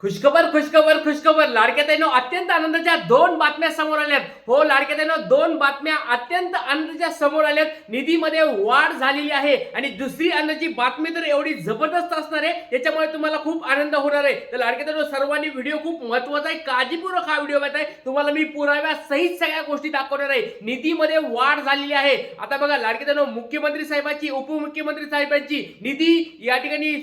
खुशखबर खुशखबर खुशखबर लाडक्याताईंनो अत्यंत आनंदाच्या दोन बातम्या समोर आल्यात. हो लाडक्याताईंनो, दोन बातम्या अत्यंत आनंदाच्या समोर आल्यात. निधीमध्ये वाढ झालेली आहे आणि दुसरी आनंदाची बातमी तर एवढी जबरदस्त असणार आहे, त्याच्यामुळे तुम्हाला खूप आनंद होणार आहे. तर लाडक्याताईंनो, सर्वांनी व्हिडिओ खूप महत्त्वाचा आहे, काळजीपूर्वक हा व्हिडिओ बघताय. तुम्हाला मी पुराव्यासहित सगळ्या गोष्टी दाखवणार आहे. निधीमध्ये वाढ झालेली आहे. आता बघा लाडक्याताईंनो, मुख्यमंत्री साहेबांची, उपमुख्यमंत्री साहेबांची निधी या ठिकाणी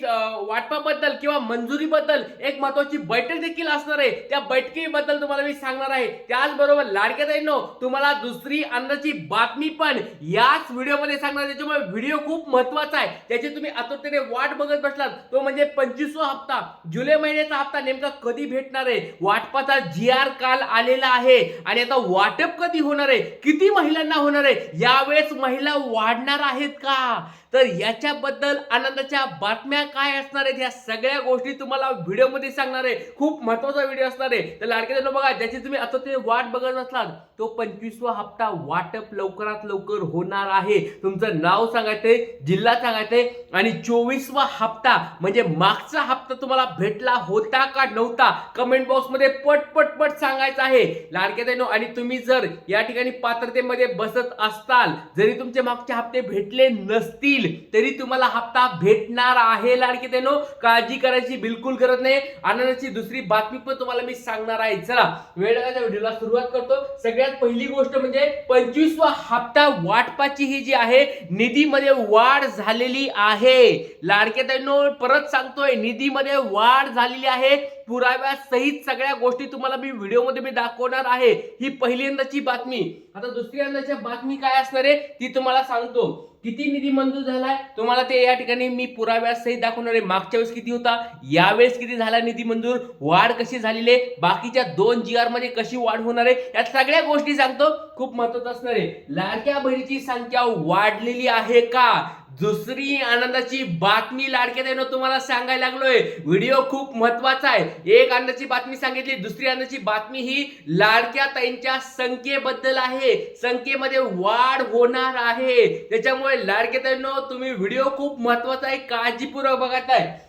वाटपाबद्दल किंवा मंजुरीबद्दल एक महत्त्वाची बैठक देखील असणार आहे. त्या बैठकीबद्दल तुम्हाला मी सांगणार आहे. त्याचबरोबर लाडक्याताईंनो, तुम्हाला दुसरी आनंदाची बातमी पण याच व्हिडिओमध्ये सांगणार आहे. त्याच्यामुळे व्हिडिओ खूप महत्त्वाचा आहे, त्याची तुम्ही आतुरतेने वाट बघत बसलात. तो म्हणजे 25वा हप्ता, जुलै महिन्याचा हप्ता नेमका कधी भेटणार आहे. वाटपाचा GR काल आलेला आहे आणि आता वाटप कधी होणार आहे, किती महिलांना होणार आहे, यावेळेस महिला वाढणार आहेत का, तर याच्याबद्दल आनंदाच्या बातम्या काय असणार आहेत, ह्या सगळ्या गोष्टी तुम्हाला व्हिडिओमध्ये सांगणार आहे. खूप महत्त्वाचा व्हिडिओ असणार आहे. तर लाडक्याताईंनो बघा, ज्याची तुम्ही आता ते वाट बघत असलात, तो 25वा हप्ता वाटप लवकरात लवकर होणार आहे. तुमचं नाव सांगायचंय, जिल्हा सांगायचंय आणि 24वा हप्ता म्हणजे मागचा हप्ता तुम्हाला भेटला होता का नव्हता, कमेंट बॉक्समध्ये पट पट पट सांगायचं आहे लाडक्याताईंनो. आणि तुम्ही जर या ठिकाणी पात्रतेमध्ये बसत असताल, जरी तुमचे मागचे हप्ते भेटले नसतील तरी तुम्हाला हप्ता भेटणार आहे लाडक्याताईंनो. काळजी करायची बिलकुल गरज नाही. आनंदाची दुसरी बातमी पण तुम्हाला मी सांगणार आहे. चला वेळ लगायच्या व्हिडिओला सुरुवात करतो. सगळ्यात पहिली गोष्ट म्हणजे 25वा हप्ता वाटपाची ही जी आहे, निधीमध्ये वाढ झालेली आहे लाडक्याताईंनो. परत सांगतोय, निधीमध्ये वाढ झालेली आहे. पुराव्यासहित सगळ्या गोष्टी तुम्हाला मी व्हिडिओमध्ये मी दाखवणार आहे. ही पहिल्यांदाची बातमी. आता दुसरी अंदाची बातमी काय असणार आहे ती तुम्हाला सांगतो. किती निधी मंजूर झालाय तुम्हाला ते या ठिकाणी मी पुराव्यासहित दाखवणार आहे. मागच्या वेळेस किती होता, यावेळेस किती झाला निधी मंजूर, वाढ कशी झालेली आहे, बाकीच्या 2 GR मध्ये कशी वाढ होणार आहे, या सगळ्या गोष्टी सांगतो. खूप महत्त्वाचं असणार आहे. लाडक्या बहिणीची संख्या वाढलेली आहे का, दुसरी आनंदाची बातमी लाडक्याताईंनो तुम्हाला सांगायला लागलोय. व्हिडिओ खूप महत्त्वाचा आहे. एक आनंदाची बातमी सांगितली, दुसरी आनंदाची बातमी ही लाडक्याताईंच्या संख्येबद्दल आहे. संख्येमध्ये वाढ होणार आहे. त्याच्यामुळे लाडक्याताईंनो, तुम्ही व्हिडिओ खूप महत्त्वाचा आहे, काळजीपूर्वक बघत आहे.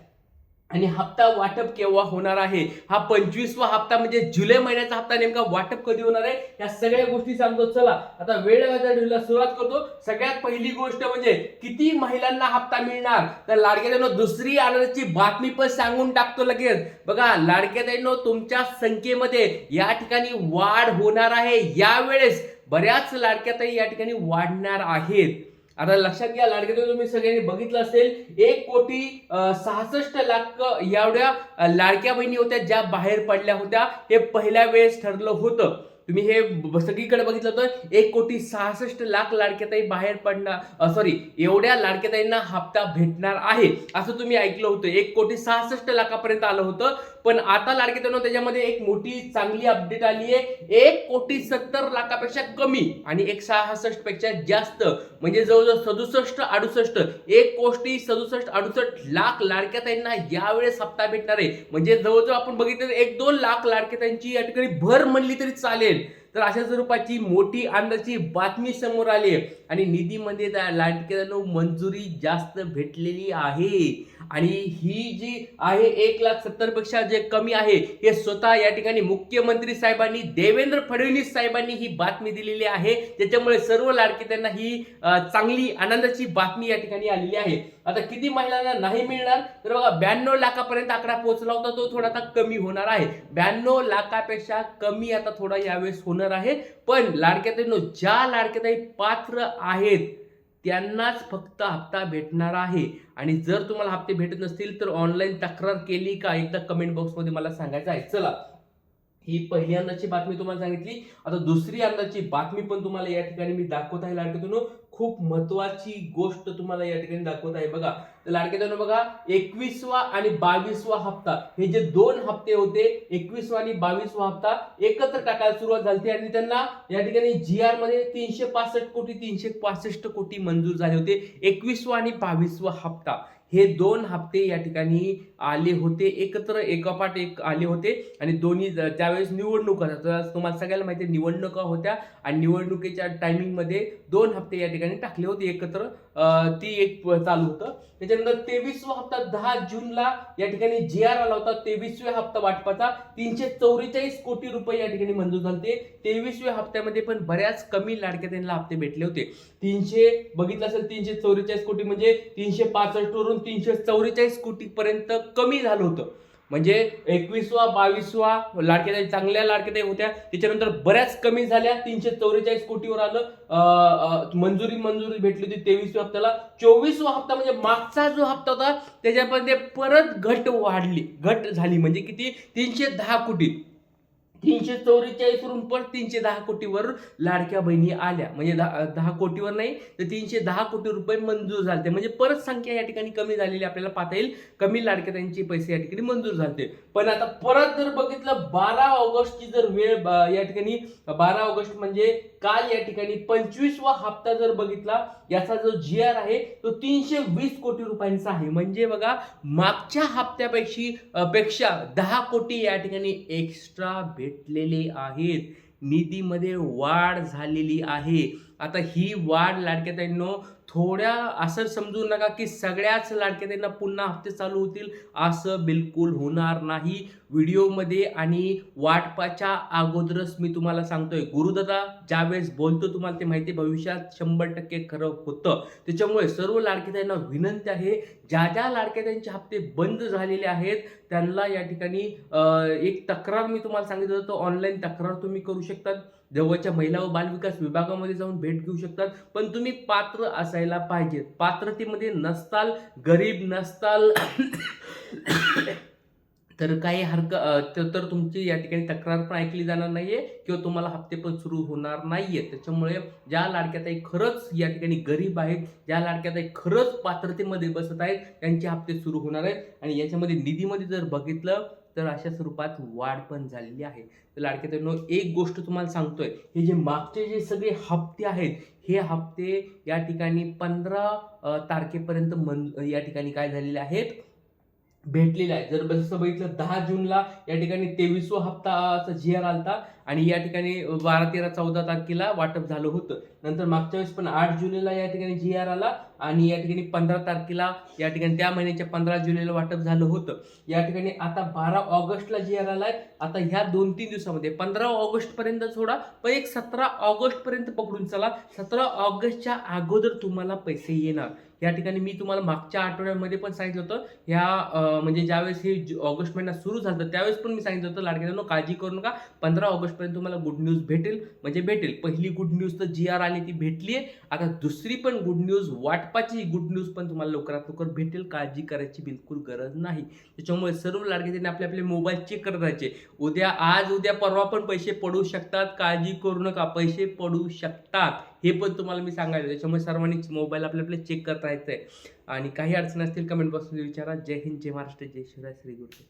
आणि हप्ता वाटप केव्हा होणार आहे, हा 25वा हप्ता म्हणजे जुलै महिन्याचा हप्ता नेमका वाटप कधी होणार आहे, या सगळ्या गोष्टी सांगतो. चला आता वेळ व्हिडिओला सुरुवात करतो. सगळ्यात पहिली गोष्ट म्हणजे किती महिलांना हप्ता मिळणार, तर लाडक्याताईंनो दुसरी आनंदाची बातमी पण सांगून टाकतो लगेच. बघा लाडक्याताईंनो, तुमच्या संख्येमध्ये या ठिकाणी वाढ होणार आहे. यावेळेस बऱ्याच लाडक्याताई या ठिकाणी वाढणार आहेत. आता लक्षात घ्या लाडक्याताईंनो, तुम्ही सगळ्यांनी बघितलं असेल, 1,66,00,000 एवढ्या लाडक्या बहिणी होत्या ज्या बाहेर पडल्या होत्या. हे पहिल्या वेळेस ठरलं होतं. तुम्ही हे सगळीकडे बघितलं तर 1,66,00,000 लाडक्याताई बाहेर पडणार, सॉरी एवढ्या लाडक्याताईंना हप्ता भेटणार आहे असं तुम्ही ऐकलं होतं. 1,66,00,000 पर्यंत आलं होतं. पण आता लाडक्याताईंनो त्याच्यामध्ये एक मोठी चांगली अपडेट आली आहे. 1,70,00,000 पेक्षा कमी आणि 1,66,00,000 पेक्षा जास्त, म्हणजे जवळजवळ 67-68, 1,67,68,00,000 लाडक्याताईंना यावेळेस हप्ता भेटणार आहे. म्हणजे जवळजवळ आपण बघितलं 1-2 लाख लाडक्याताईंची या ठिकाणी भर म्हणली तरी चालेल. तर अशा स्वरूपाची मोठी आनंदाची बातमी समोर आली आहे. आणि निधीमध्ये लाडक्याताईंनो मंजुरी जास्त भेटलेली आहे. आणि ही जी आहे 1,70,000 पेक्षा जे कमी आहे, हे स्वतः या ठिकाणी मुख्यमंत्री साहेबांनी, देवेंद्र फडणवीस साहेबांनी ही बातमी दिलेली आहे. त्याच्यामुळे सर्व लाडक्याताईंना ही चांगली आनंदाची बातमी या ठिकाणी आलेली आहे. आता किती महिलांना नाही मिळणार, तर बघा 92 लाखापर्यंत आकडा पोहोचला होता, तो थोडा आता कमी होणार आहे. 92 लाखापेक्षा कमी आता थोडा यावेळेस होणार आहे. पण लाडक्याताईंनो, ज्या लाडक्याताई पात्र आहेत त्यांनाच फक्त हप्ता भेटणार आहे. आणि जर तुम्हाला हप्ते भेटत नसतील तर ऑनलाईन तक्रार केली का, एकदा कमेंट बॉक्समध्ये मला सांगायचं आहे. चला, ही पहिली अंदाची बातमी तुम्हाला सांगितली. आता दुसरी अंदाची बातमी पण तुम्हाला या ठिकाणी मी दाखवत आहे लाडक्याताईंनो. खूप महत्वाची गोष्ट तुम्हाला या ठिकाणी दाखवत आहे. बघा तर लाडक्याताईंनो, बघा 21वा आणि 22वा हप्ता, हे जे 2 हप्ते होते, 21वा आणि 22वा हप्ता एकत्र टाकायला सुरुवात झाली आणि त्यांना या ठिकाणी GR मध्ये 365 कोटी मंजूर झाले होते. 21वा आणि 22वा हप्ता हे 2 हप्ते या ठिकाणी आले होते, एकत्र एकापाठ एक आले होते. आणि दोन्ही त्यावेळेस निवडणुका, तुम्हाला सगळ्याला माहिती आहे निवडणुका होत्या आणि निवडणुकीच्या टायमिंग मध्ये 2 हप्ते या ठिकाणी टाकले होते एकत्र ती एक चालू होतं. त्याच्यानंतर 23वा हप्ता 10 जूनला या ठिकाणी GR आला होता. 23व्या हप्ता वाटपाचा 344 कोटी रुपये या ठिकाणी मंजूर झाले. 23व्या हप्त्यामध्ये पण बऱ्याच कमी लाडक्या बहिणीला हप्ते भेटले होते. 300 बघितलं असेल 344 कोटी म्हणजे 365 वरून 344 कोटी पर्यंत कमी झालं होतं. म्हणजे 21वा 22वा लाडक्या चांगल्या लाडक्या होत्या, त्याच्यानंतर बऱ्याच कमी झाल्या. 344 कोटीवर आलं. मंजुरी भेटली होती 23व्या हप्त्याला. 24वा हप्ता म्हणजे मागचा जो हप्ता होता त्याच्यामध्ये परत घट झाली. म्हणजे किती 310 कोटी 344 वरून पण 310 कोटीवर लाडक्या बहिणी आल्या. म्हणजे 10 कोटीवर नाही तर 310 कोटी रुपये मंजूर झाले. म्हणजे परत संख्या या ठिकाणी कमी झालेली आपल्याला पाहता येईल. कमी लाडक्या त्यांचे पैसे या ठिकाणी मंजूर झाले. पण आता परत जर बघितलं 12 ऑगस्टची जर वेळ या ठिकाणी 12 ऑगस्ट म्हणजे काल या ठिकाणी 25वा हप्ता जर बघितला याचा जो GR आहे तो 320 कोटी रुपयांचा आहे. म्हणजे बघा मागच्या पेक्षा 10 कोटी या ठिकाणी एक्स्ट्रा भेटलेले आहेत. निधीमध्ये वाढ झालेली आहे. आता ही वाढ लाडक्या ताईंनो थोड्या असं समजू नका की सगळ्याच लाडक्या ताईंना पुन्हा हप्ते चालू होतील, असं बिलकुल होणार नाही. व्हिडिओमध्ये आणि वाटपाच्या अगोदरच मी तुम्हाला सांगतोय, गुरुदादा ज्यावेळेस बोलतो तुम्हाला ते माहिती भविष्यात 100% खरं होतं. त्याच्यामुळे सर्व लाडक्या ताईंना विनंती आहे, ज्या लाडक्या ताईंचे हप्ते बंद झालेले आहेत त्यांना या ठिकाणी एक तक्रार मी तुम्हाला सांगितलं होतं, ऑनलाईन तक्रार तुम्ही करू शकता. जवळच्या महिला व बालविकास विभागामध्ये जाऊन भेट घेऊ शकतात. पण तुम्ही पात्र असायला पाहिजेत. पात्रतेमध्ये नसताल, गरीब नसताल तर काही तर तुमची या ठिकाणी तक्रार पण ऐकली जाणार नाहीये किंवा तुम्हाला हप्ते पण सुरू होणार नाहीये. त्याच्यामुळे ज्या लाडक्या ताई खरंच या ठिकाणी गरीब आहेत, ज्या लाडक्या ताई खरंच पात्रतेमध्ये बसत आहेत त्यांचे हप्ते सुरू होणार आहेत. आणि याच्यामध्ये निधीमध्ये जर बघितलं तर अशा स्वरूपात वाढ पण झालेली आहे. तर लाडक्या ताईंनो एक गोष्ट तुम्हाला सांगतोय, हे जे मागचे जे सगळे हप्ते आहेत हे हप्ते या ठिकाणी 15 तारखेपर्यंत या ठिकाणी काय झालेले आहेत भेटलेला आहे. जर जसं बघितलं 10 जूनला या ठिकाणी 23वा हप्ताचा GR आलता आणि या ठिकाणी 12, 13, 14 तारखेला वाटप झालं होतं. नंतर मागच्या वेळेस पण 8 जुलैला या ठिकाणी GR आला आणि या ठिकाणी 15 तारखेला या ठिकाणी त्या महिन्याच्या 15 जुलैला वाटप झालं होतं. या ठिकाणी आता 12 ऑगस्टला GR आलाय. आता ह्या 2-3 दिवसामध्ये 15 ऑगस्ट पर्यंत सोडा, पण एक 17 ऑगस्ट पर्यंत पकडून चला. 17 ऑगस्टच्या अगोदर तुम्हाला पैसे येणार. या ठिकाणी मी तुम्हाला मागच्या आठवड्यामध्ये पण सांगितलं होतं, ह्या म्हणजे ज्यावेळेस हे ऑगस्ट महिना सुरू झाला त्यावेळेस पण मी सांगितलं होतं लाडक्यांनो काळजी करू नका, 15 ऑगस्ट पर्यंत तुम्हाला गुड न्यूज भेटेल. म्हणजे भेटेल. पहिली गुड न्यूज तर GR आली ती भेटली आहे. आता दुसरी पण गुड न्यूज, वाटपाची गुड न्यूज पण तुम्हाला लवकरात लवकर भेटेल. काळजी करायची बिलकुल गरज नाही. त्याच्यामुळे सर्व लाडक्यांनी आपले मोबाईल चेक करत राहायचे. आज उद्या परवा पण पैसे पडू शकतात. काळजी करू नका, पैसे पडू शकतात हे पण तुम्हाला मी सांगायचं. त्याच्यामुळे सर्वांनी मोबाईल आपले चेक करत राहायचं आहे. आणि काही अडचण असतील कमेंट बॉक्समध्ये विचारा. जय हिंद, जय महाराष्ट्र, जय शिवराय, श्री गुरु.